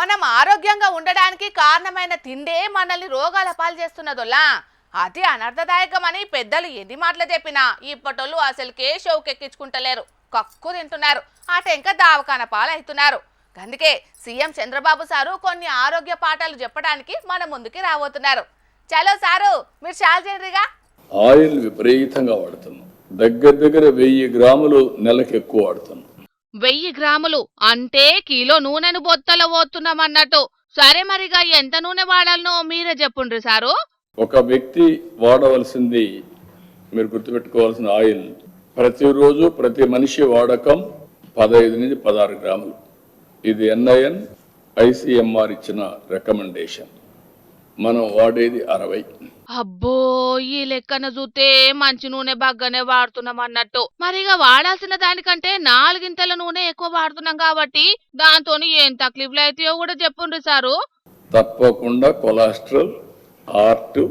మనం ఆరోగ్యంగా ఉండడానికి కారణమైన తిండే మనల్ని రోగాల పాలు చేస్తున్నదోలా. అది అనర్థదాయకమని పెద్దలు ఎన్ని మాటలు చెప్పినా ఇప్పటోళ్ళు అసలుకే షౌకెక్కించుకుంటలేరు. కక్కు తింటున్నారు, అటెంక దావకాన పాలవుతున్నారు. అందుకే సీఎం చంద్రబాబు సారు కొన్ని ఆరోగ్య పాఠాలు చెప్పడానికి మన ముందుకి రాబోతున్నారు. చలో సారు, మీరు చాలు చేయండిగా. ఆయిల్ విపరీతంగా వాడుతున్నాం. దగ్గర 1000 గ్రాములు నెలకు ఎక్కువ వాడుతున్నాం. 1000 గ్రాములు అంటే కిలో నూనెను బొత్తలో పోతున్నామన్నట్టు. సరే, మరిగా ఎంత నూనె వాడాలనో మీరే చెప్పుండ్రి సారు. ఒక వ్యక్తి వాడవలసింది, మీరు గుర్తుపెట్టుకోవాల్సిన ఆయిల్ ప్రతిరోజు ప్రతి మనిషి వాడకం 15 నుంచి 16 గ్రాములు. ఇది NIN ICMR ఇచ్చిన రికమెండేషన్. మనం వాడేది 60. అబ్బో, ఈ లెక్కన చూస్తే మంచి నూనె బాగానే వాడుతున్నాం అన్నట్టు. మరిగా వాడాల్సిన దానికంటే 4 గింతల నూనె ఎక్కువ వాడుతున్నాం కాబట్టి దాంతో ఏం తక్లీఫ్లు అయితాయో కూడా చెప్పుండ్రి సారు. తప్పకుండా cholesterol, heart,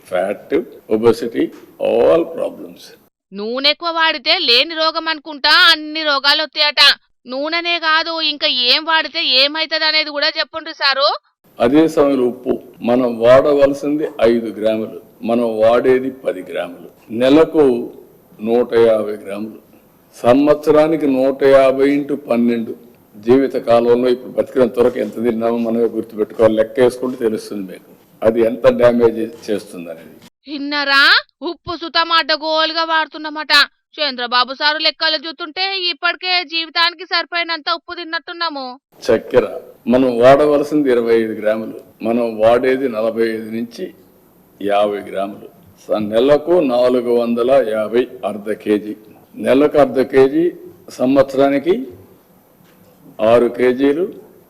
fat, obesity, all problems. నూనె ఎక్కువ వాడితే లేని రోగం అనుకుంటా అన్ని రోగాలు వస్తాయట. నూనెనే కాదు, ఇంకా ఏం వాడితే ఏమైతుంది అనేది కూడా చెప్పుండ్రి సారు. అదే సమయంలో ఉప్పు మనం వాడవలసింది 5 గ్రాములు, మనం వాడేది 10 గ్రాములు. నెలకు 150 గ్రాములు, సంవత్సరానికి 150 × 12. జీవిత కాలంలో ఇప్పుడు బతికిన త్వరకు ఎంత తిన్నామో మనమే గుర్తుపెట్టుకోవాలి. లెక్క వేసుకుంటే తెలుస్తుంది మీకు అది ఎంత డ్యామేజ్ చేస్తుంది అనేది. ఇన్నరా, ఉప్పు సుతమాట గోలుగా వాడుతున్నామట. చంద్రబాబు సారు లెక్కలు చూస్తుంటే ఇప్పటికే జీవితానికి సరిపోయినంత ఉప్పు తిన్నట్టున్నాము. చక్కెర మనం వాడవలసింది 25 గ్రాములు, మనం వాడేది 45 నుంచి 50 గ్రాములు. నెలకు 450, అర్ధ కేజీ. నెలకు అర్ధ కేజీ, సంవత్సరానికి 6 కేజీలు.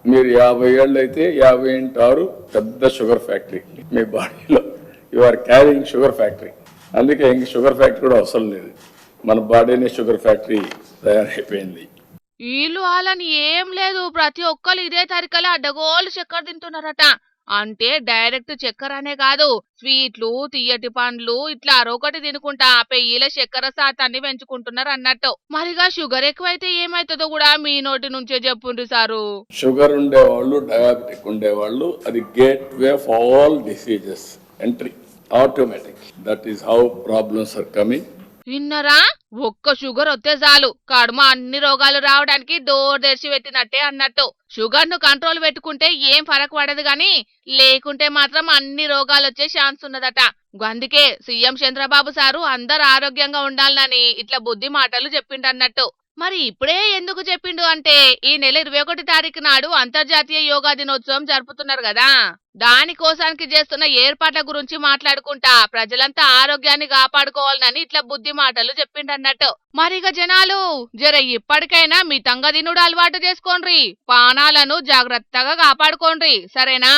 మీరు 50 ఏళ్ళు అయితే 50 × 6 పెద్ద షుగర్ ఫ్యాక్టరీ మీ బాడీలో. You are carrying sugar factory. అందుకే ఇంక షుగర్ ఫ్యాక్టరీ కూడా అవసరం లేదు, మన బాడీనే షుగర్ ఫ్యాక్టరీ తయారైపోయింది. వీళ్ళు వాళ్ళని ఏం లేదు, ప్రతి ఒక్కరు ఇదే తరికలో అడ్డగోలు చక్కెర తింటున్నారట. అంటే డైరెక్ట్ చక్కెర అనే కాదు, స్వీట్లు, తీయటి పండ్లు ఇట్లా అరొకటి తినుకుంటా పెయ్యిల చక్కెర శాతాన్ని పెంచుకుంటున్నారు అన్నట్టు. మరిగా షుగర్ ఎక్కువైతే ఏమైతుందో కూడా మీ నోటి నుంచే చెప్పుండ్రి సారు. షుగర్ ఉండేవాళ్ళు, డయాబెటిక్ ఉండేవాళ్ళు, అది gateway of all diseases entry automatic. That is how problems are coming. విన్నరా, ఒక్క షుగర్ వస్తే చాలు కడుమ అన్ని రోగాలు రావడానికి డోర్ తెరిచి పెట్టినట్టే అన్నట్టు. షుగర్ ను కంట్రోల్ పెట్టుకుంటే ఏం ఫరక్ పడదు గాని లేకుంటే మాత్రం అన్ని రోగాలు వచ్చే ఛాన్స్ ఉన్నదట. అందుకే సీఎం చంద్రబాబు సారు అందరు ఆరోగ్యంగా ఉండాలని ఇట్లా బుద్ధి మాటలు చెప్పిండన్నట్టు. మరి ఇప్పుడే ఎందుకు చెప్పిండు అంటే, ఈ నెల 21 తారీఖు నాడు అంతర్జాతీయ యోగా దినోత్సవం జరుపుతున్నారు కదా, దానికోసానికి చేస్తున్న ఏర్పాట్ల గురించి మాట్లాడుకుంటా ప్రజలంతా ఆరోగ్యాన్ని కాపాడుకోవాలని ఇట్లా బుద్ధి మాటలు చెప్పిండన్నట్టు. మరిగ జనాలు జర ఇప్పటికైనా మీ తంగదినుడు అలవాటు చేసుకోండ్రి, పానాలను జాగ్రత్తగా కాపాడుకోండ్రి, సరేనా?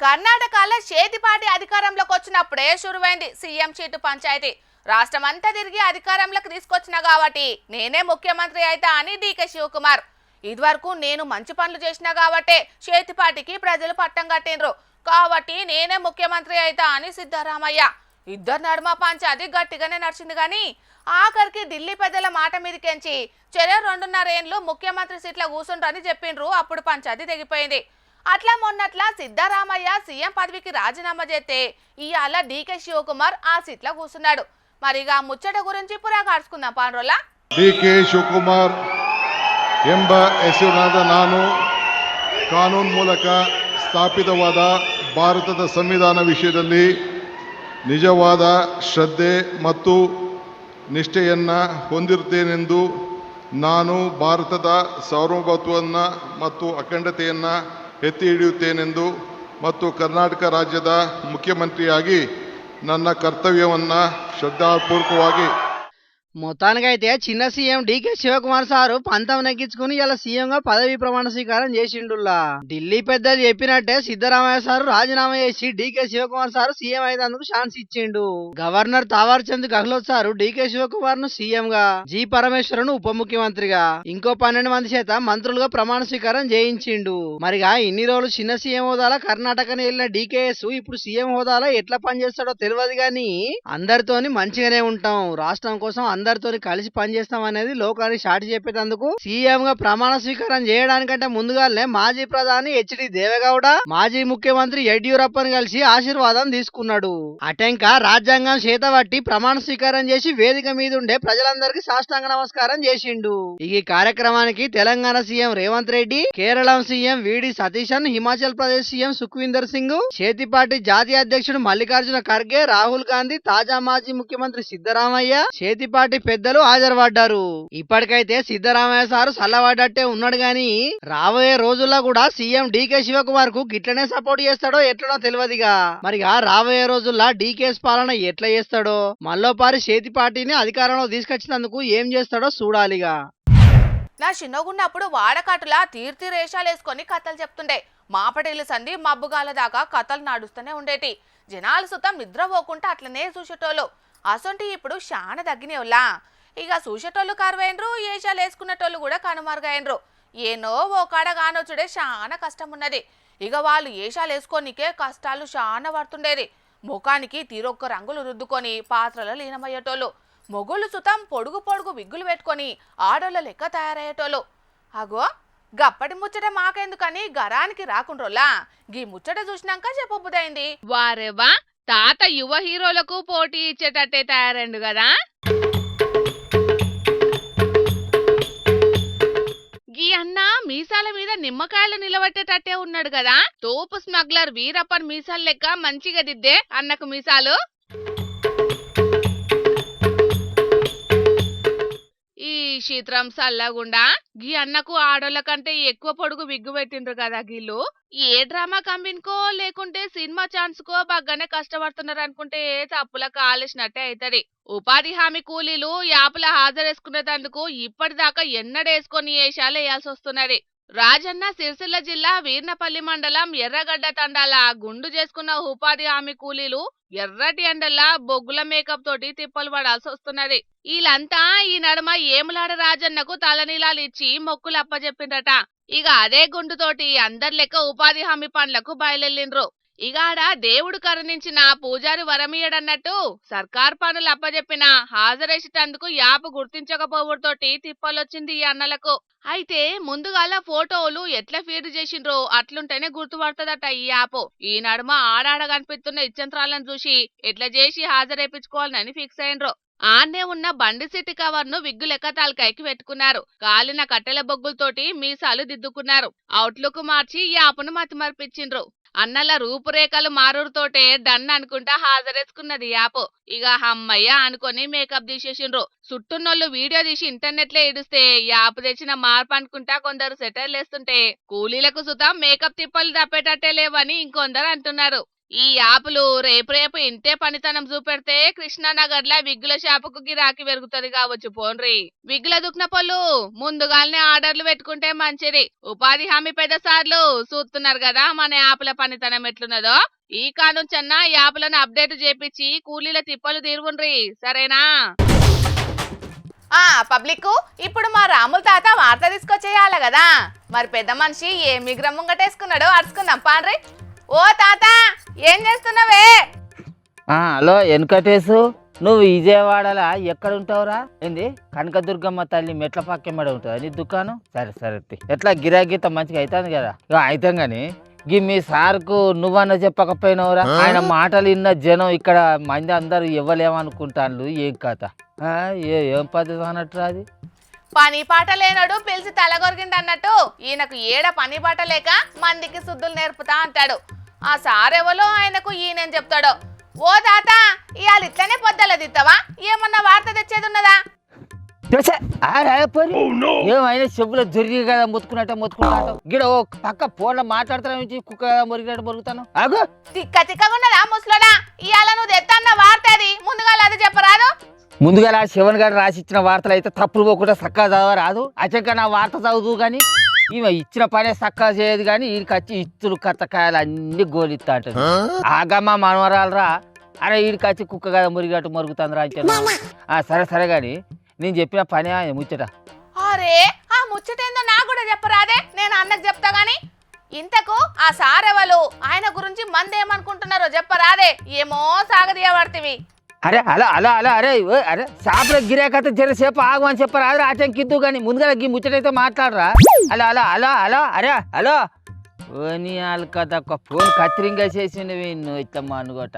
కర్ణాటకలో చేతిపాటి అధికారంలోకి వచ్చినప్పుడే షురువైంది సీఎం సీటు పంచాయతీ. రాష్ట్రమంతా తిరిగి అధికారంలోకి తీసుకొచ్చిన కాబట్టి నేనే ముఖ్యమంత్రి అయితా అని డీకే శివకుమార్. ఇదివరకు నేను మంచి పనులు చేసినా కాబట్టే చేతిపాటికి ప్రజలు పట్టం కట్టిండ్రు, కాబట్టి నేనే ముఖ్యమంత్రి అయితా అని సిద్ధరామయ్య. ఇద్దరు నడుమ పంచాయతీ గట్టిగానే నడిచింది కానీ ఆఖరికి ఢిల్లీ పెద్దల మాట మీదకెంచి చెర 2.5 ఏళ్ళు ముఖ్యమంత్రి సీట్ల కూర్చుండ్రని చెప్పిండ్రు. అప్పుడు పంచాయతీ తెగిపోయింది. అట్లా మొన్నట్లా సిద్ధరామయ్య సీఎం పదవికి రాజీనామా చేస్తే ఇవాళ డీకే శివకుమార్ ఆ సీట్ల కూర్చున్నాడు. మరిగా ముచ్చట గురించి పురా కాడ్చుకుందాం పాండ్రోలా. DK ಶಿವಕುಮಾರ್ ಎಂಬ ಹೆಸರಿನಾದ ನಾನು ಕಾನೂನು ಮೂಲಕ ಸ್ಥಾಪಿತವಾದ ಭಾರತದ ಸಂವಿಧಾನ ವಿಷಯದಲ್ಲಿ ನಿಜವಾದ ಶ್ರದ್ಧೆ ಮತ್ತು ನಿಷ್ಠೆಯನ್ನು ಹೊಂದಿರುತ್ತೇನೆಂದು ನಾನು ಭಾರತದ ಸಾರ್ವಭೌಮತ್ವವನ್ನು ಮತ್ತು ಅಖಂಡತೆಯನ್ನು ಎತ್ತಿ ಹಿಡಿಯುತ್ತೇನೆಂದು ಮತ್ತು ಕರ್ನಾಟಕ ರಾಜ್ಯದ ಮುಖ್ಯಮಂತ್ರಿಯಾಗಿ ನನ್ನ ಕರ್ತವ್ಯವನ್ನು ಶ್ರದ್ಧಾಪೂರ್ವಕವಾಗಿ. మొత్తానికైతే చిన్న సీఎం డీకే శివకుమార్ సారు పంతం నెగ్గించుకుని ఇలా సీఎం గా పదవి ప్రమాణ స్వీకారం చేసిండుల్లా. ఢిల్లీ పెద్దలు చెప్పినట్టే సిద్ధరామయ్య సారు రాజీనామా చేసి డీకే శివకుమార్ సారు సీఎం అయినందుకు ఛాన్స్ ఇచ్చిండు. గవర్నర్ తావర్ చంద్ గెహ్లోట్ సారు డీకే శివకుమార్ ను సీఎం గా, జి పరమేశ్వరను ఉప ముఖ్యమంత్రిగా, ఇంకో 12 మంది చేత మంత్రులుగా ప్రమాణ స్వీకారం చేయించిండు. మరిగా ఇన్ని రోజులు చిన్న సీఎం హోదాలో కర్ణాటకని వెళ్ళిన డీకేఎస్ ఇప్పుడు సీఎం హోదాలో ఎట్లా పనిచేస్తాడో తెలియదు గాని అందరితోని మంచిగానే ఉంటాం, రాష్ట్రం కోసం అందరితో కలిసి పనిచేస్తాం అనేది లోకానికి చాటి చెప్పేందుకు సీఎం గా ప్రమాణ స్వీకారం చేయడానికంటే ముందుగానే మాజీ ప్రధాని హెచ్డి దేవేగౌడ మాజీ ముఖ్యమంత్రి యడ్యూరప్పని కలిసి ఆశీర్వాదం తీసుకున్నాడు. అటెంక రాజ్యాంగం చేతబట్టి ప్రమాణ స్వీకారం చేసి వేదిక మీద ఉండే ప్రజలందరికీ సాష్టాంగ నమస్కారం చేసిండు. ఈ కార్యక్రమానికి తెలంగాణ సీఎం రేవంత్ రెడ్డి, కేరళ సీఎం విడి సతీశన్, హిమాచల్ ప్రదేశ్ సీఎం సుఖ్వీందర్ సింగ్, చేతిపాటి జాతీయ అధ్యక్షుడు మల్లికార్జున ఖర్గే, రాహుల్ గాంధీ, తాజా మాజీ ముఖ్యమంత్రి సిద్ధరామయ్య, చేతిపాటి పెద్దలు హాజరుపడ్డారు. ఇప్పటికైతే సిద్ధరామయ్య సారు చల్లబడ్డట్టే ఉన్నాడు గాని రాబోయే రోజుల్లో కూడా సీఎం డీకే శివకుమార్ కు గిట్లనే సపోర్ట్ చేస్తాడో ఎట్లనో తెలియదుగా. మరిగా రాబోయే రోజుల్లో డీకేఎస్ పాలన ఎట్లా చేస్తాడో, మల్లోపారి చేతిపాటిని అధికారంలో తీసుకొచ్చినందుకు ఏం చేస్తాడో చూడాలిగా. నా చిన్నగున్నప్పుడు వాడకాటులా తీర్తి రేషాలేసుకొని కథలు చెప్తుండే. మాపటేళ్ళు సంధి మబ్బుగాల దాకా కథలు నాడుస్తూనే ఉండేటి. జనాలు సుతం నిద్రపోకుండా అట్లనే చూసేటోళ్ళు. అసొంటి ఇప్పుడు శాన తగ్గినేవులా. ఇక చూసేటోళ్ళు కరువైనరు, ఏషాలు వేసుకునేటోళ్ళు కూడా కనుమరుగైనరు. ఏనో ఓ కాడ కానొచ్చుడే శాన కష్టం ఉన్నది. ఇక వాళ్ళు ఏషాలు వేసుకోనికే కష్టాలు శాన పడుతుండేది. ముఖానికి తీరొక్క రంగులు రుద్దుకొని పాత్రలో లీనమయ్యేటోళ్ళు. మొగుళ్ళు సుతం పొడుగు పొడుగు విగ్గులు పెట్టుకొని ఆడోళ్ళ లెక్క తయారయ్యేటోళ్ళు. అగో గప్పటి ముచ్చట మాకెందుకని గరానికి రాకుండ్రోలా. గీ ముచ్చట చూసినాక చెప్పబుదైంది. వారేవా తాత యువ హీరోలకు పోటీ ఇచ్చేటట్టే తయారైండు కదా. గీ అన్న మీసాల మీద నిమ్మకాయలు నిలబెట్టేటట్టే ఉన్నాడు కదా. తోపు స్మగ్లర్ వీరప్పన్ మీసాలు లెక్క మంచిగా దిద్దే అన్నకు మీసాలు. ఈ శీత్రం సల్లగుండా గీ అన్నకు ఆడోళ్ళ కంటే ఎక్కువ పొడుగు విగ్గు పెట్టిండ్రు కదా గీళ్ళు. ఏ డ్రామా కంపెనీకో లేకుంటే సినిమా ఛాన్స్ కో బాగానే కష్టపడుతున్నారు అనుకుంటే తప్పుల కాలేసినట్టే అవుతుంది. ఉపాధి హామీ కూలీలు యాప్ల హాజరేసుకునేందుకు ఇప్పటిదాకా ఎన్నడేసుకొని ఏషాలు వేయాల్సి వస్తున్నది. రాజన్న సిరిసిల్ల జిల్లా వీర్నపల్లి మండలం ఎర్రగడ్డ తండాల గుండు చేసుకున్న ఉపాధి హామీ కూలీలు ఎర్రటి ఎండల్లా బొగ్గుల మేకప్ తోటి తిప్పలు పడాల్సి వస్తున్నది. వీళ్ళంతా ఈ నడుమ ఏములాడ రాజన్నకు తలనీలాలు ఇచ్చి మొక్కులు అప్పచెప్పిండ్రట. ఇక అదే గుండుతోటి అందరి లెక్క ఉపాధి హామీ పనులకు బయలుదేరిండ్రు. ఇగాడ దేవుడు కరుణించిన పూజారి వరమియడన్నట్టు సర్కార్ పనులు అప్పజెప్పిన హాజరేసేటందుకు యాప్ గుర్తించకపోవడంతోటి తిప్పలొచ్చింది ఈ అన్నలకు. అయితే ముందుగాల ఫోటోలు ఎట్లా ఫీడ్ చేసిండ్రో అట్లుంటేనే గుర్తుపడుతుందట ఈ యాప్. ఈ నడుమ ఆడాడ కనిపిస్తున్న ఇచ్చంత్రాలను చూసి ఎట్లా చేసి హాజరేపించుకోవాలని ఫిక్స్ అయ్యిండ్రు. ఆన్నే ఉన్న బండి సిట్టి కవర్ ను విగ్గు లెక్క తలకాయకి పెట్టుకున్నారు. కాలిన కట్టెల బొగ్గులతోటి మీసాలు దిద్దుకున్నారు. అవుట్లుక్ మార్చి యాప్ను మతిమర్పించిండ్రు. అన్నల రూపురేఖలు మారుతోటే డన్ అనుకుంటా హాజరేసుకున్నది యాప్. ఇక హమ్మయ్య అనుకొని మేకప్ తీసేసిండ్రు. చుట్టున్నోళ్ళు వీడియో తీసి ఇంటర్నెట్ లో ఇడిస్తే యాప్ తెచ్చిన మార్పు అనుకుంటా కొందరు సెటర్లేస్తుంటే కూలీలకు సుతం మేకప్ తిప్పలు తప్పేటట్టే లేవని ఇంకొందరు అంటున్నారు. ఈ యాప్లు రేపు ఇంతే పనితనం చూపెడితే కృష్ణానగర్ లా విగ్గుల షాపుకు గిరాకీ పెరుగుతుంది కావచ్చు. పోన్రి విగ్గుల దుక్న పొల్లు ముందుగానే ఆర్డర్లు పెట్టుకుంటే మంచిది. ఉపాధి హామీ పెద్ద సార్లు చూస్తున్నారు కదా మన యాప్ల పనితనం ఎట్లున్నదో. ఈ కానుంచన్నా యాప్లను అప్డేట్ చేపించి కూలీల తిప్పలు తీరువుండ్రి, సరేనా? పబ్లిక్ ఇప్పుడు మా రాముల తాత వార్త తీసుకొచ్చేయాలి కదా. మరి పెద్ద మనిషి ఏ మిగ్రం ముంగటేసుకున్నాడో అడుచుకుందాం పాండ్రి. ఓ తాత ఏం చేస్తున్నావే? హలో వెనకటేసు, నువ్వు విజయవాడలా ఎక్కడ ఉంటావురా? ఏంది కనకదుర్గమ్మ తల్లి మెట్ల పక్కమ్మడే ఉంటుంది నీ దుకాణం? సరే సరే, ఎట్లా గిరాగీత మంచిగా అవుతుంది కదా? అవుతాం గాని గి మీ సార్కు నువ్వన్న చెప్పకపోయినావురా? ఆయన మాటలు విన్న జనం ఇక్కడ మంది అందరు ఇవ్వలేమనుకుంటాను. ఏం కథ, ఏం పద్ధతి అన్నట్టు అది? పని పాట లేనడు పిలిచి తలగొరిగిండు అన్నట్టు ఈయనకు ఏడ పని పాట లేక మందికి శుద్ధులు నేర్పుతా అంటాడు. ఆ సారెవలో ఆయనకు ఈయనేం చెప్తాడో. ఓ తాత ఇవాళ ఇట్లనే పొద్దుల దిత్తవా? ఏమన్నా వార్త తెచ్చేది ఉన్నదా? ఏమైనా చెప్పులో దొరికి కదా మొత్తుకున్నట్టు గిడ ఓ పక్క ఫోన్లో మాట్లాడుతున్నా కుక్క మురిగినట్టు మురుగుతాను. ఆగు, తిక్కగా ఉన్నదా ముసలోడా? ఇవాళ నువ్వు తెత్తన్న వార్త అది ముందుగా అది చెప్పరాదు? ముందుగా శివన్ గారు రాసిచ్చిన వార్తలు అయితే తప్పులు పోకుండా చక్కగా చదవరాదు. అచ్చక నా వార్త చదువు కానీ ఈమె ఇచ్చిన పనే చక్కగా చేయదు. కానీ వీడికి వచ్చి ఇత్తులు కత్తకాయలు అన్ని గోలిస్తా అంటారు. ఆగమ్మా మనవరాలరా, అరే వీడికి వచ్చి కుక్క కదా మురిగట్టు మరుగుతుందిరా అంటే. సరే సరే కానీ నేను చెప్పిన పని ముచ్చట. అరే ఆ ముచ్చటేందో నాకు కూడా చెప్పరాదే, నేను అన్నకు చెప్తా గాని. ఇంతకు ఆ సారెవలు ఆయన గురించి మంది ఏమనుకుంటున్నారో చెప్పరాదే? ఏమో సాగదీయబడితివి. అరే అరే అరే షాపులో గిరాకత జరసేపు ఆగు అని చెప్పారు అదే అటెంకిద్దు కానీ ముందుగా ముచ్చటైతే మాట్లాడరా అరే ఓని కదా ఒక ఫోన్ కత్తిరింగా చేసింది నువ్వు ఇట్లా అనుకోట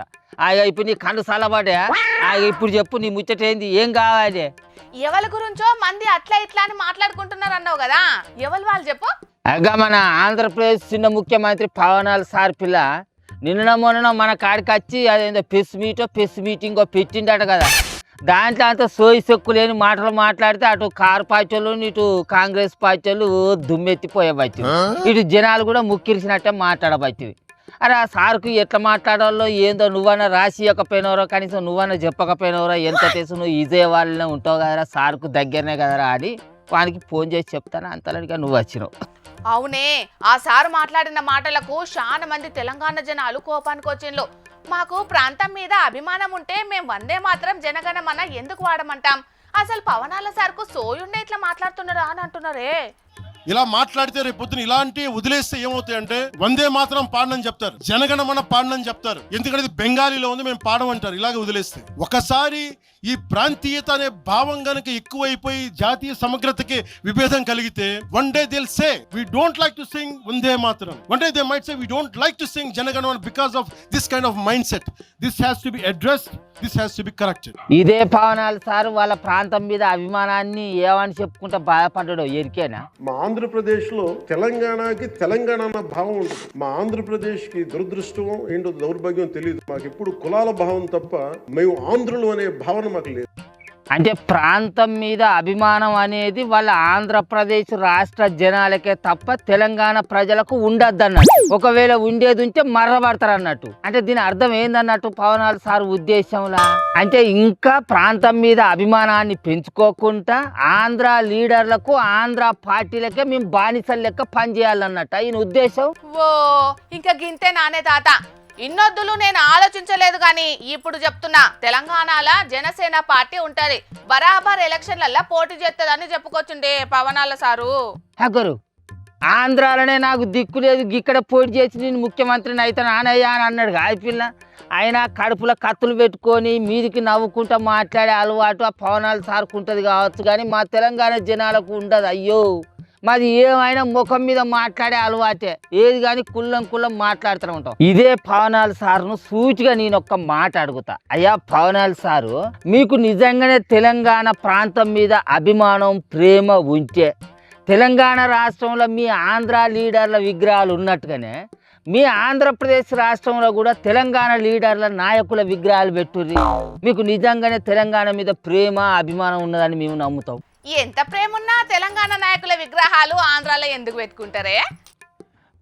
ఇప్పుడు నీ కండు సలబడే ఇప్పుడు చెప్పు నీ ముచ్చటేంది ఏం కావాలి ఎవరి గురించో మంది అట్లా ఇట్లా అని మాట్లాడుకుంటున్నారు అన్నావు కదా ఎవరు వాళ్ళు చెప్పు అగా మన ఆంధ్రప్రదేశ్ చిన్న ముఖ్యమంత్రి పవనాల సార్ పిల్ల నిన్న మొన్న మన కాడికి వచ్చి అదేందో ప్రెస్ మీటింగో పెట్టిండట కదా దాంట్లో అంత సోయి సొక్కు లేని మాటలు మాట్లాడితే అటు కారు పార్టీ వాళ్ళు ఇటు కాంగ్రెస్ పార్టీ వాళ్ళు దుమ్మెత్తిపోయేవచ్చు ఇటు జనాలు కూడా ముక్కిరిసినట్టే మాట్లాడబట్టివి అరే ఆ సార్కు ఎట్లా మాట్లాడాలో ఏందో నువ్వన్నా రాసి ఇవ్వకపోయినవరో కనీసం నువ్వన్నా చెప్పకపోయినవరో ఎంత తెలుసు నువ్వు ఇదే వాళ్ళనే ఉంటావు కదరా సార్కు దగ్గరనే కదరా అని వానికి ఫోన్ చేసి చెప్తాను అంతలోనిగా నువ్వు వచ్చినావు అవునే ఆ సారు మాట్లాడిన మాటలకు చాలా మంది తెలంగాణ జనాలు కోపానికి వచ్చిండ్రు మాకు ప్రాంతం మీద అభిమానం ఉంటే మేము వందే మాత్రం జనగణమన ఎందుకు వాడమంటాం అసలు పవనాల సార్కు సోయుండే ఇట్లా మాట్లాడుతున్నారా అని అంటున్నారే ఇలా మాట్లాడితే రేపు పొద్దున ఇలాంటి వదిలేస్తే ఏమవుతాయంటే వందే మాత్రం పాడనని చెప్తారు జనగణమన పాడనని చెప్తారు ఎందుకంటే ఇది బెంగాలీలో ఉంది మేము పాడమంటారు ఇలాగ వదిలేస్తే ఒకసారి ఈ ప్రాంతీయత అనే భావం గనక ఎక్కువైపోయి జాతీయ సమగ్రతకి విభేదం కలిగితే one day they'll say we don't like to sing Vande మాత్రం one day they might say we don't like to sing Jana Gana Mana because of this kind of mind set this has to be addressed this has to be corrected ఇదే పవనాలు sir వాళ్ళ ప్రాంతం మీద అభిమానాన్ని ఏమని చెప్పుకుంటే బాధపడ్డాడు ఎరికేనా మా ఆంధ్రప్రదేశ్లో తెలంగాణకి తెలంగాణ అన్న భావం ఉంటుంది మా ఆంధ్రప్రదేశ్కి దురదృష్టం ఏంటో దౌర్భాగ్యం తెలియదు మాకు ఎప్పుడు కులాల భావం తప్ప మేము ఆంధ్రులు అనే భావన మాకు లేదు అంటే ప్రాంతం మీద అభిమానం అనేది వాళ్ళ ఆంధ్రప్రదేశ్ రాష్ట్ర జనాలకే తప్ప తెలంగాణ ప్రజలకు ఉండద్దు అన్నట్టు ఒకవేళ ఉండేది ఉంటే మర్రబడతారు అన్నట్టు అంటే దీని అర్థం ఏందన్నట్టు పవనాల సార్ ఉద్దేశంలా అంటే ఇంకా ప్రాంతం మీద అభిమానాన్ని పెంచుకోకుండా ఆంధ్ర లీడర్లకు ఆంధ్ర పార్టీలకే మేము బానిసల లెక్క పనిచేయాలన్నట్టు ఈయన ఉద్దేశం ఓ ఇంకా గింతే నానే తాత ఇన్నొద్దులు నేను ఆలోచించలేదు కానీ ఇప్పుడు చెప్తున్నా తెలంగాణలో జనసేన పార్టీ ఉంటది బరాబర్ ఎలక్షన్లలో పోటీ చేస్తుందని చెప్పుకొచ్చుండే పవనాల సారు హగరు ఆంధ్రాలోనే నాకు దిక్కు లేదు ఇక్కడ పోటీ చేసి నేను ముఖ్యమంత్రిని అయితే నానయ్యా అని అన్నాడు ఆ పిల్ల ఆయన కడుపులో కత్తులు పెట్టుకొని మీదికి నవ్వుకుంటూ మాట్లాడే అలవాటు ఆ పవనాలు సార్కు ఉంటుంది కావచ్చు కానీ మా తెలంగాణ జనాలకు ఉండదు అయ్యో మాది ఏమైనా ముఖం మీద మాట్లాడే అలవాటే ఏది కానీ కుల్లం మాట్లాడుతూ ఉంటాం ఇదే పవనాల సార్ను సూచిగా నేను ఒక్క మాట అడుగుతా అయ్యా పవనాల సారు మీకు నిజంగానే తెలంగాణ ప్రాంతం మీద అభిమానం ప్రేమ ఉంటే తెలంగాణ రాష్ట్రంలో మీ ఆంధ్ర లీడర్ల విగ్రహాలు ఉన్నట్టుగానే మీ ఆంధ్రప్రదేశ్ రాష్ట్రంలో కూడా తెలంగాణ లీడర్ల నాయకుల విగ్రహాలు పెట్టుర్రి మీకు నిజంగానే తెలంగాణ మీద ప్రేమ అభిమానం ఉన్నదని మేము నమ్ముతాం ఎంత ప్రేమున్నా తెలంగాణ నాయకుల విగ్రహాలు ఆంధ్రాలో ఎందుకు పెట్టుకుంటారే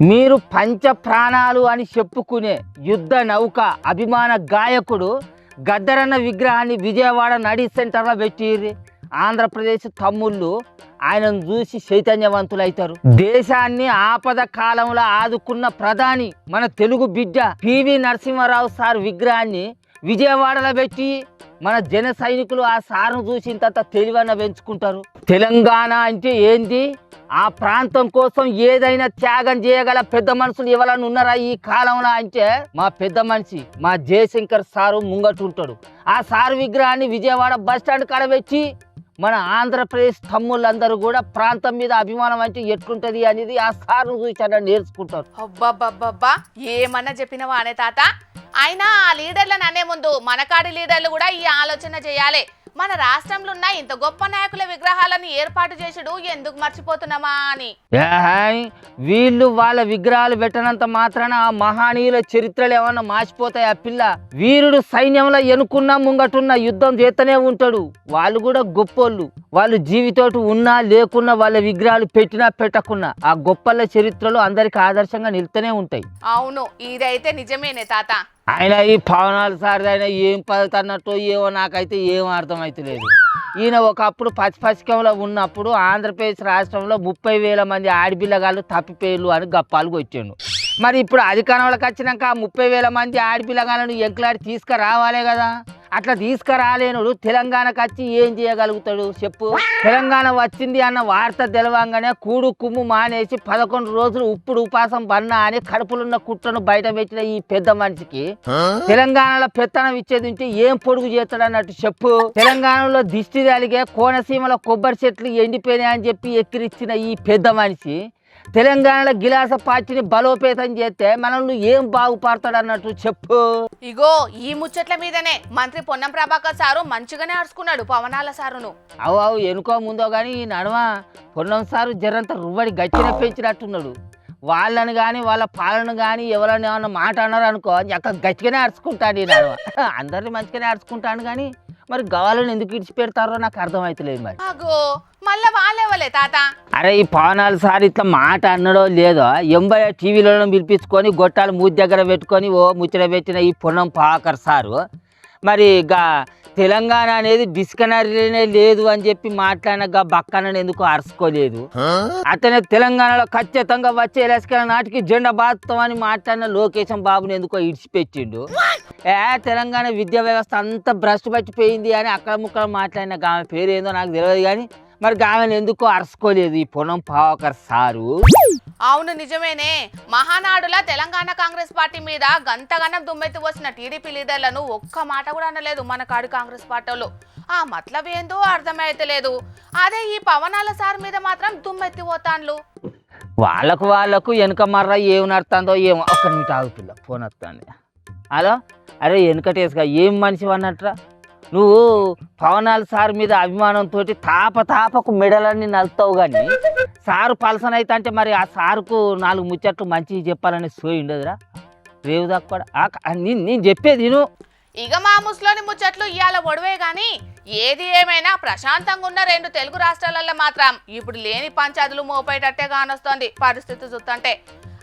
మీరు పంచ ప్రాణాలు అని చెప్పుకునే యుద్ధ నౌక అభిమాన గాయకుడు గద్దరన్న విగ్రహాన్ని విజయవాడ నడి సెంటర్లో పెట్టిర్రి ఆంధ్రప్రదేశ్ తమ్ముళ్ళు ఆయనను చూసి చైతన్యవంతులైతారు దేశాన్ని ఆపద కాలంలో ఆదుకున్న ప్రధాని మన తెలుగు బిడ్డ పివి నరసింహారావు సార్ విగ్రహాన్ని విజయవాడలో పెట్టి మన జన సైనికులు ఆ సార్ను చూసి ఇంత తెలివన్న పెంచుకుంటారు తెలంగాణ అంటే ఏంది ఆ ప్రాంతం కోసం ఏదైనా త్యాగం చేయగల పెద్ద మనుషులు ఎవరైనా ఉన్నారా ఈ కాలంలో అంటే మా పెద్ద మనిషి మా జయశంకర్ సారు ముంగటుంటాడు ఆ సారు విగ్రహాన్ని విజయవాడ బస్ స్టాండ్ కడబెట్టి మన ఆంధ్రప్రదేశ్ తమ్ముళ్ళందరూ కూడా ప్రాంతం మీద అభిమానం అంటే ఎట్లుంటది అనేది ఆ సార్ను చూసి నేర్చుకుంటారు అబ్బబ్బబ్బబ్బా ఏమన్నా చెప్పినవా అనే తాత అయినా ఆ లీడర్లను అనే ముందు మనకాడి లీడర్లు కూడా ఈ ఆలోచన చేయాలి మన రాష్ట్రంలో ఉన్న ఇంత గొప్ప నాయకుల విగ్రహాలను ఏర్పాటు చేసుడు ఎందుకు మర్చిపోతున్నామా అని వీళ్ళు వాళ్ళ విగ్రహాలు పెట్టనంత మాత్రాన ఆ మహానీయుల చరిత్రలు ఏమన్నా మాసిపోతాయి ఆ పిల్ల వీరుడు సైన్యంలో ఎనుకున్నా ముంగటున్న యుద్ధం చేస్తూనే ఉంటాడు వాళ్ళు కూడా గొప్పోళ్ళు వాళ్ళు జీవితోటి ఉన్నా లేకున్నా వాళ్ళ విగ్రహాలు పెట్టినా పెట్టకున్నా ఆ గొప్పల చరిత్రలు అందరికి ఆదర్శంగా నిలుతూనే ఉంటాయి అవును ఇదైతే నిజమేనే తాత ఆయన ఈ పవనాలు సార్ ఆయన ఏం పద్ధతి అన్నట్టు ఏమో నాకైతే ఏం అర్థమైతలేదు ఈయన ఒకప్పుడు పచ్చిపచ్చికంలో ఉన్నప్పుడు ఆంధ్రప్రదేశ్ రాష్ట్రంలో 30,000 మంది ఆడపిల్లగాళ్ళు తప్పిపోయారు అని గప్పాలు కొట్టాడు మరి ఇప్పుడు అధికారంలోకి వచ్చినాక 30,000 మంది ఆడపిల్లగాలను ఎంకలాడి తీసుకురావాలే కదా. అట్లా తీసుకురాలేనుడు తెలంగాణకు వచ్చి ఏం చేయగలుగుతాడు చెప్పు. తెలంగాణ వచ్చింది అన్న వార్త తెలవంగానే కూడు కుమ్ము మానేసి 11 రోజులు ఉప్పుడు ఉపాసం బన్నా అని కడుపులున్న కుట్రను బయట పెట్టిన ఈ పెద్ద మనిషికి తెలంగాణలో పెత్తనం ఇచ్చేది ఉంటే ఏం పొడుగు చేస్తాడు అన్నట్టు చెప్పు. తెలంగాణలో దిష్టి తలిగే కోనసీమలో కొబ్బరి చెట్లు ఎండిపోయినాయి అని చెప్పి ఎక్కిరిచ్చిన ఈ పెద్ద మనిషి తెలంగాణలో గిలాస పార్టీని బలోపేతం చేస్తే మనల్ని ఏం బాగుపడతాడు అన్నట్టు చెప్పు. ఇగో ఈ ముచ్చట్ల మీదనే మంత్రి పొన్నం ప్రభాకర్ సారు మంచిగానే అరుచుకున్నాడు పవనాల సారును. అవు ఎనుకో ముందో కానీ ఈ నడుమ పొన్నం సారు జరంత రువ్వడి గట్టిన పెంచినట్టున్నాడు. వాళ్ళని కానీ వాళ్ళ పాలన కానీ ఎవరైనా ఏమన్నా మాట అన్నారు అనుకో అక్కడ గట్టిగానే అరుచుకుంటాడు ఈ నడుమ. అందరినీ మంచిగానే అరుచుకుంటాను కానీ మరి గవాలని ఎందుకు ఇడిచిపెడతారో నాకు అర్థమవుతలేదు మరి. అగో మళ్ళా వాళ్ళేవలే తాత. అరే ఈ పవనాలు సార్ ఇట్లా మాట అన్నడో లేదో ఎంబై టీవీలో పిలిపించుకొని గొట్టాలు మూతి దగ్గర పెట్టుకొని ఓ ముచ్చట పెట్టిన ఈ పొన్నం ప్రభాకర్ సారు మరి తెలంగాణ అనేది డిస్కనరీనే లేదు అని చెప్పి మాట్లాడిన బక్కనని ఎందుకు అరుచుకోలేదు. అతనే తెలంగాణలో ఖచ్చితంగా వచ్చే ఎలక్షన్ నాటికి జెండా బాధతో అని మాట్లాడిన లోకేశం బాబుని ఎందుకో ఇడిచిపెట్టిండు. తెలంగాణ విద్యా వ్యవస్థ అంతా భ్రష్టు పట్టిపోయింది అని అక్కడ ముక్కడ మాట్లాడిన ఆమె పేరు ఏందో నాకు తెలియదు కానీ మరి ఆమెను ఎందుకో అరుచుకోలేదు ఈ పొన్నం ప్రభాకర్ సారు. అవును నిజమేనే. మహానాడులా తెలంగాణ కాంగ్రెస్ పార్టీ మీద గంతగనం దుమ్మెత్తి వచ్చిన టీడీపీ లీడర్లను ఒక్క మాట కూడా అనలేదు మన కాడు కాంగ్రెస్ పార్టీలో. ఆ మతలబ్ ఏందో అర్థమైతలేదు. అదే ఈ పవనాల సార్ మీద మాత్రం దుమ్మెత్తి పోతాన్లు. వాళ్ళకు వెనక మర్ర ఏం నడుతుందో ఏమో. ఒక్క నిమిషం ఆగుతుందా ఫోన్ వస్తుంది. హలో అరే వెనకటేసుగా ఏం మనిషి అన్నట్రా నువ్వు పవనాల సార్ మీద అభిమానంతో తాపకు మెడలన్నీ నలుతావు కానీ సారు పలసన అయితే అంటే మరి ఆ సారుకు 4 ముచ్చట్లు మంచిగా చెప్పాలని సోయి ఉండదురా రేవు దాకా నేను చెప్పేది నేను. ఇక మా ముస్లోని ముచ్చట్లు ఇవాళ ఒడవే గాని ఏది ఏమైనా ప్రశాంతంగా ఉన్న 2 తెలుగు రాష్ట్రాలలో మాత్రం ఇప్పుడు లేని పంచాదులు మోపేటట్టే కానొస్తోంది పరిస్థితి చూస్తుంటే.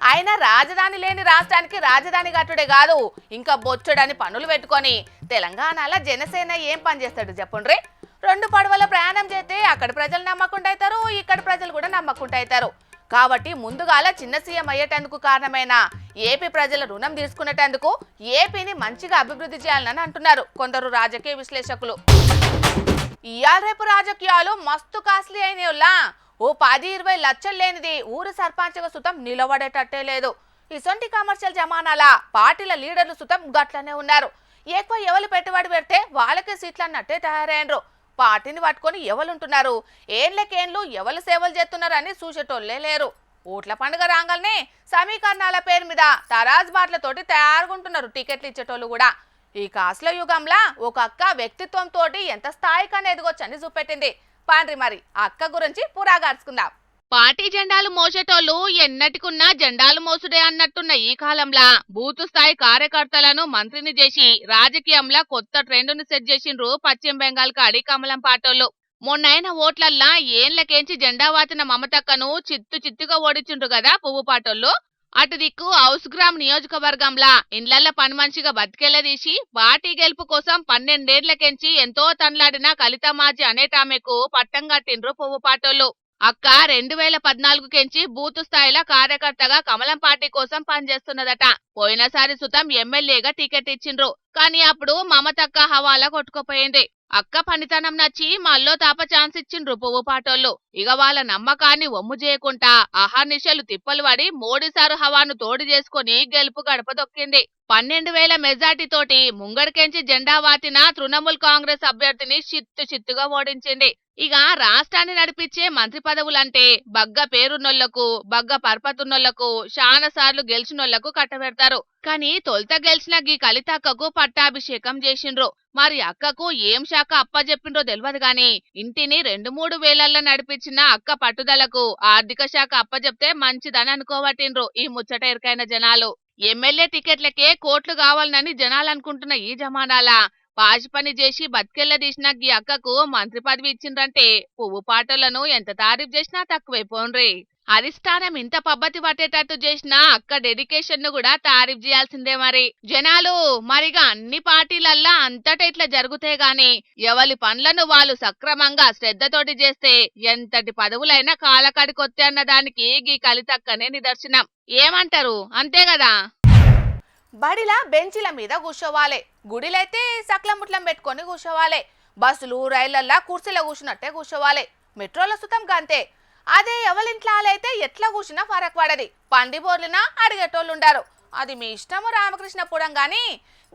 అయినా రాజధాని లేని రాష్ట్రానికి రాజధాని కట్టుడే కాదు ఇంకా బొచ్చుడని పనులు పెట్టుకొని తెలంగాణలో జనసేన ఏం పని చేస్తాడు చెప్పండి. 2 పడవల ప్రయాణం చేస్తే అక్కడ ప్రజలు నమ్మకుండా అవుతారు, ఇక్కడ ప్రజలు కూడా నమ్మకుండా అవుతారు. కాబట్టి ముందుగాల చిన్న సీఎం అయ్యేటందుకు కారణమైన ఏపీ ప్రజల రుణం తీసుకునేటందుకు ఏపీని మంచిగా అభివృద్ధి చేయాలని అంటున్నారు కొందరు రాజకీయ విశ్లేషకులు. ఇయాల రేపు రాజకీయాలు మస్తు కాస్ట్లీ అయినోళ్ళ. ఓ 10-20 లక్షలు లేనిది ఊరు సర్పంచ్గా సుతం నిలబడేటట్టే లేదు. ఇసొంటి కమర్షియల్ జమానాల పార్టీల లీడర్లు సుతం గట్లనే ఉన్నారు. ఎక్కువ ఎవరు పెట్టుబడి పెడితే వాళ్ళకే సీట్లు అన్నట్టే తయారైనరు. పార్టీని పట్టుకొని ఎవరుంటున్నారు, ఏళ్ళకేండ్లు ఎవరు సేవలు చేస్తున్నారు అని చూసేటోళ్లే లేరు. ఓట్ల పండుగ రాగానే సమీకరణాల పేరు మీద తరాజ్ బాట్లతోటి తయారుగుంటున్నారు టికెట్లు ఇచ్చేటోళ్ళు కూడా. ఈ కాసుల యుగంలా ఒక అక్క వ్యక్తిత్వం తోటి ఎంత స్థాయికని ఎదగొచ్చని చూపెట్టింది. పాండ్రి మరి అక్క గురించి పురాగార్చుకుందాం. పార్టీ జెండాలు మోసేటోళ్ళు ఎన్నటికున్నా జెండాలు మోసుడే అన్నట్టున్న ఈ కాలంలా బూతు స్థాయి కార్యకర్తలను మంత్రిని చేసి రాజకీయంలా కొత్త ట్రెండ్ను సెట్ చేసిండ్రు పశ్చిమ బెంగాల్ కాడి కమలం పాటోళ్ళు. మొన్నైన ఓట్లల్లా ఏళ్లకేంచి జెండా వాతిన మమతక్కను చిత్తుగా ఓడించిండ్రు కదా పువ్వు పాటోళ్ళు. అటు దిక్కు హౌస్ గ్రామ్ నియోజకవర్గంలా ఇండ్లల్ల పని మనిషిగా బతికెళ్లదీసి పార్టీ గెలుపు కోసం 12 ఏళ్లకెంచి ఎంతో తన్లాడిన కలితమాజీ అనేటామెకు పట్టం కట్టిండ్రు పువ్వు పాటోళ్ళు. అక్క 2014 కెంచి బూతు స్థాయిలో కార్యకర్తగా కమలం పార్టీ కోసం పనిచేస్తున్నదట. పోయినసారి సుతం ఎమ్మెల్యేగా టికెట్ ఇచ్చిండ్రు. కానీ అప్పుడు మమతక్క హవాలా కొట్టుకుపోయింది. అక్క పనితనం నచ్చి మల్లో తాప ఛాన్స్ ఇచ్చిండ్రు పువ్వు పాటోళ్ళు. ఇక వాళ్ళ నమ్మకాన్ని ఒమ్ము చేయకుండా అహర్నిశలు తిప్పలు పడి మోడీసారు హవాను తోడు చేసుకుని గెలుపు గడప దొక్కింది. 12,000 మెజార్టీతోటి ముంగడికెంచి జెండా వాతిన తృణమూల్ కాంగ్రెస్ అభ్యర్థిని చిత్తుగా ఓడించింది. ఇక రాష్ట్రాన్ని నడిపించే మంత్రి పదవులంటే బగ్గ పేరున్నోళ్లకు బగ్గ పర్పతున్నోళ్లకు చాలా సార్లు గెలిచినోళ్లకు కట్టబెడతారు. కానీ తొలుత గెలిచిన గీ కలితక్కకు పట్టాభిషేకం చేసిండ్రు. మరి అక్కకు ఏం శాఖ అప్పజెప్పిండ్రో తెలియదు గాని ఇంటిని 2-3 వేలల్లో నడిపించిన అక్క పట్టుదలకు ఆర్థిక శాఖ అప్పజెప్తే మంచిదని అనుకోవట్టిండ్రు ఈ ముచ్చట ఎరికైన జనాలు. ఎమ్మెల్యే టికెట్లకే కోట్లు కావాలని జనాలు అనుకుంటున్న ఈ జమానాల పాచి పని చేసి బతికెళ్లదీసిన గీ అక్కకు మంత్రి పదవి ఇచ్చిండ్రంటే పువ్వు పాటలను ఎంత తారీఫ్ చేసినా తక్కువైపోన్రీ. అధిష్టానం ఇంత పబ్బతి పట్టేటట్టు చేసినా అక్క డెడికేషన్ ను కూడా తారీఫ్ చేయాల్సిందే. మరి జనాలు మరిగా అన్ని పార్టీలల్లా అంతటా ఇట్లా జరుగుతే గాని ఎవరి పనులను వాళ్ళు సక్రమంగా శ్రద్ధతోటి చేస్తే ఎంతటి పదవులైనా కాలకడికొత్తే అన్న దానికి గీ కలితక్కనే నిదర్శనం. ఏమంటారు? అంతే కదా. బడిలా బెంచీల మీద కూర్చోవాలి, గుడిలైతే సక్లం ముట్లం పెట్టుకొని కూర్చోవాలి, బస్సులు రైళ్లల్లా కుర్చీలో కూర్చున్నట్టే కూర్చోవాలి, మెట్రోలో సుతం గంతే. అదే ఎవరింట్లో అయితే ఎట్లా కూర్చున్నా ఫరక్ పడది, పండి బోర్లినా అడిగేటోళ్ళుండారు. అది మీ ఇష్టము రామకృష్ణపురం గాని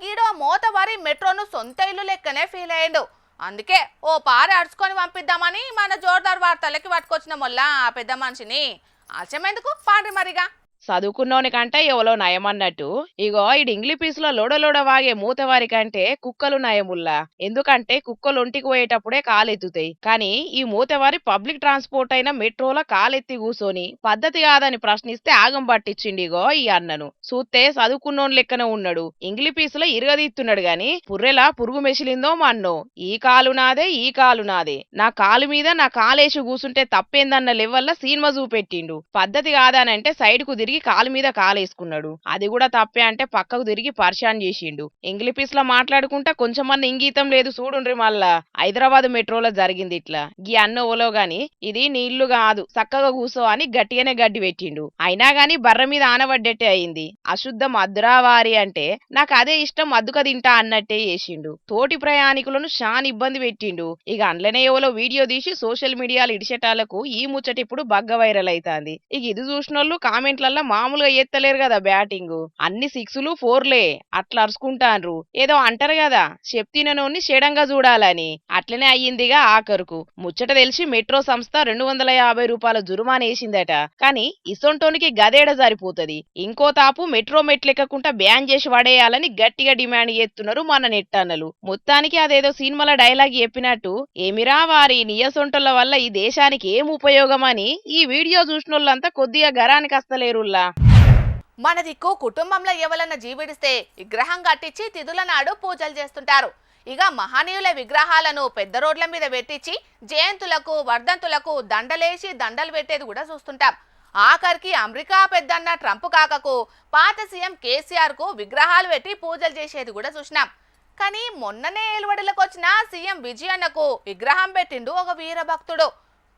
గీడో మోతవారి మెట్రోను సొంత ఇల్లు లెక్కనే ఫీల్ అయ్యిండు. అందుకే ఓ పారి అడుచుకొని పంపిద్దామని మన జోర్దార్ వార్తలకి పట్టుకొచ్చిన మొల్ల ఆ పెద్ద మనిషిని. ఆలస్యమెందుకు పాండ్రి మరిగా. చదువుకున్నోని కంటే ఎవలో నయమన్నట్టు ఇగో ఇడు ఇంగ్లీ పీసులో లోడలోడ వాగే మూతవారి కంటే కుక్కలు నయముల్లా. ఎందుకంటే కుక్కలు ఒంటికి పోయేటప్పుడే కాలెత్తుతాయి, కానీ ఈ మూతవారి పబ్లిక్ ట్రాన్స్పోర్ట్ అయిన మెట్రోలో కాలెత్తి కూసోని పద్ధతి కాదని ప్రశ్నిస్తే ఆగం పట్టించిండి ఇగో ఈ అన్నను. చూస్తే చదువుకున్నోని లెక్కనే ఉన్నాడు, ఇంగ్లీ పీసులో ఇరగదీస్తున్నాడు గాని పుర్రెలా పురుగు మెసిలిందో మన్నో. ఈ కాలు నాదే ఈ కాలు నాదే, నా కాలు మీద నా కాలేసి కూసుంటే తప్పేందన్న లెవెల్ల సినిమా చూపెట్టిండు. పద్ధతి కాదనంటే సైడ్ కు కాలు మీద కాలేసుకున్నాడు, అది కూడా తప్పే అంటే పక్కకు తిరిగి పరిశాన్ చేసిండు. ఇంగ్లీ పీస్ లో మాట్లాడుకుంటా కొంచెమన్న ఇంగీతం లేదు చూడుండ్రి. మళ్ళా హైదరాబాద్ మెట్రోలో జరిగింది ఇట్లా. గీ అన్న ఓలో గాని ఇది నీ ఇల్లు కాదు చక్కగా కూసో అని గట్టిగానే గడ్డి పెట్టిండు. అయినా గాని బర్ర మీద ఆనబడ్డట్టే అయింది. అశుద్ధం అద్దురావారి అంటే నాకు అదే ఇష్టం అద్దుక తింటా అన్నట్టే చేసిండు. తోటి ప్రయాణికులను షాన్ ఇబ్బంది పెట్టిండు. ఇక అందులోనే ఎవలో వీడియో తీసి సోషల్ మీడియాలో ఇడిచేటాలకు ఈ ముచ్చట ఇప్పుడు బగ్గ వైరల్ అవుతాంది. ఇక ఇది చూసినోళ్ళు కామెంట్లలో మామూలుగా ఎత్తలేరు కదా బ్యాటింగ్, అన్ని 6లు 4లే అట్లా అరుచుకుంటాన్రు. ఏదో అంటారు కదా చెప్తినోన్ని షేడంగా చూడాలని, అట్లనే అయ్యిందిగా ఆఖరుకు. ముచ్చట తెలిసి మెట్రో సంస్థ 250 రూపాయల జురుమానా వేసిందట. కానీ ఇసొంటోనికి గదేడ సరిపోతది. ఇంకో తాపు మెట్రో మెట్లెక్కకుండా బ్యాన్ చేసి పడేయాలని గట్టిగా డిమాండ్ చేస్తున్నారు మన నెట్టన్నలు. మొత్తానికి అదేదో సినిమాల డైలాగ్ చెప్పినట్టు ఏమిరా వారి నియసొంటల వల్ల ఈ దేశానికి ఏం ఉపయోగమని ఈ వీడియో చూసినోళ్ళంతా కొద్దిగా గరానికి వస్తలేరు. మన దిక్కు కుటుంబంలో ఎవరన్నా జీవిడిస్తే విగ్రహం కట్టించి తిథుల నాడు పూజలు చేస్తుంటారు. ఇక మహనీయుల విగ్రహాలను పెద్ద రోడ్ల మీద పెట్టించి జయంతులకు వర్ధంతులకు దండలేసి దండలు పెట్టేది కూడా చూస్తుంటాం. ఆఖరికి అమెరికా పెద్దన్న ట్రంప్ కాకకు పాత సీఎం కేసీఆర్ కు విగ్రహాలు పెట్టి పూజలు చేసేది కూడా చూసినాం. కానీ మొన్ననే ఏలువడిలకు వచ్చిన సీఎం విజయన్నకు విగ్రహం పెట్టిండు ఒక వీరభక్తుడు.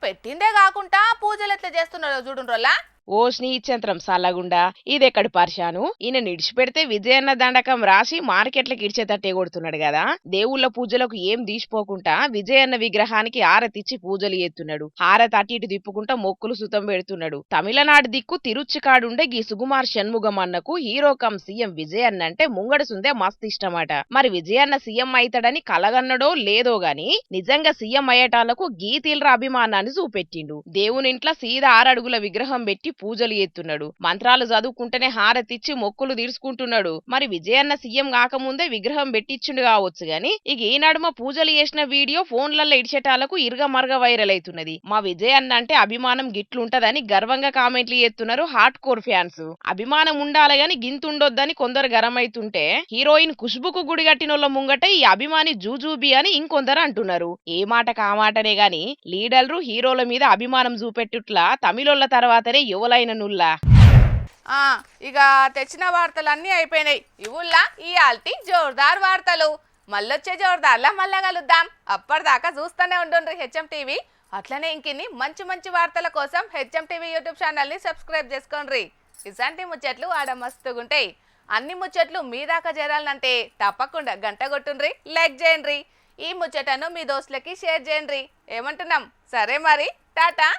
పెట్టిందే కాకుండా పూజలు ఎట్లా చేస్తున్నారో చూడుండ్రోలా. ఓ స్నేహితంత్రం సల్లగుండా ఇదెక్కడి పరిశాను. ఈయన నిడిచిపెడితే విజయన్న దండకం రాసి మార్కెట్లకు ఇడిచేటట్టే కొడుతున్నాడు కదా. దేవుళ్ళ పూజలకు ఏం తీసిపోకుండా విజయన్న విగ్రహానికి హారతిచ్చి పూజలు చేస్తున్నాడు. హారతి అటు ఇటు తిప్పుకుంటా మొక్కులు సుతం పెడుతున్నాడు. తమిళనాడు దిక్కు తిరుచికాడుండే గీ సుకుమార్ షణ్ముగం అన్నకు హీరో కమ్ సీఎం విజయన్న అంటే ముంగడుసుందే మస్తు ఇష్టమట. మరి విజయన్న సీఎం అయితాడని కలగన్నడో లేదో గాని నిజంగా సీఎం అయ్యేటాలకు గీతీలర అభిమానాన్ని చూపెట్టిండు. దేవునింట్ల సీదా 6 అడుగుల విగ్రహం పెట్టి పూజలు చేస్తున్నాడు. మంత్రాలు చదువుకుంటేనే హారతిచ్చి మొక్కులు తీర్చుకుంటున్నాడు. మరి విజయన్న సీఎం కాకముందే విగ్రహం పెట్టించుండు కావచ్చు గాని ఇక ఈ నడుమ పూజలు చేసిన వీడియో ఫోన్లలో ఇడిచేటాలకు ఇరుగ మరగ వైరల్ అవుతున్నది. మా విజయన్న అంటే అభిమానం గిట్లుంటదని గర్వంగా కామెంట్లు చేస్తున్నారు హార్డ్ కోర్ ఫ్యాన్స్. అభిమానం ఉండాలి గాని గింతుండొద్దని కొందరు గరమైతుంటే హీరోయిన్ ఖుష్బుకు గుడి కట్టినోళ్ళ ముంగట ఈ అభిమాని జూజూబి అని ఇంకొందరు అంటున్నారు. ఏ మాట కామాటనే గాని లీడర్లు హీరోల మీద అభిమానం చూపెట్టుట్లా తమిళోళ్ళ తర్వాతనే ఎవలైన నుల్లా. ఇక తెచ్చిన వార్తలన్నీ అయిపోయినాయి. ఇవుల్లా ఈ ఆల్టీ జోర్దార్ వార్తలు. మళ్ళొచ్చే జోర్దార్లా మళ్ళా కలుద్దాం. అప్పటిదాకా చూస్తూనే ఉండండి హెచ్ఎం టీవీ. అట్లనే ఇంకిన్ని మంచి మంచి వార్తల కోసం హెచ్ఎం టీవీ యూట్యూబ్ ఛానల్ని సబ్స్క్రైబ్ చేసుకోండి. ఇలాంటి ముచ్చట్లు ఆడ మస్తుగుంటాయి. అన్ని ముచ్చట్లు మీ దాకా చేరాలంటే తప్పకుండా గంట కొట్టుండ్రి, లైక్ చేయండి. ఈ ముచ్చటను మీ దోస్తులకి షేర్ చేయండి. ఏమంటున్నాం? సరే మరి, టాటా.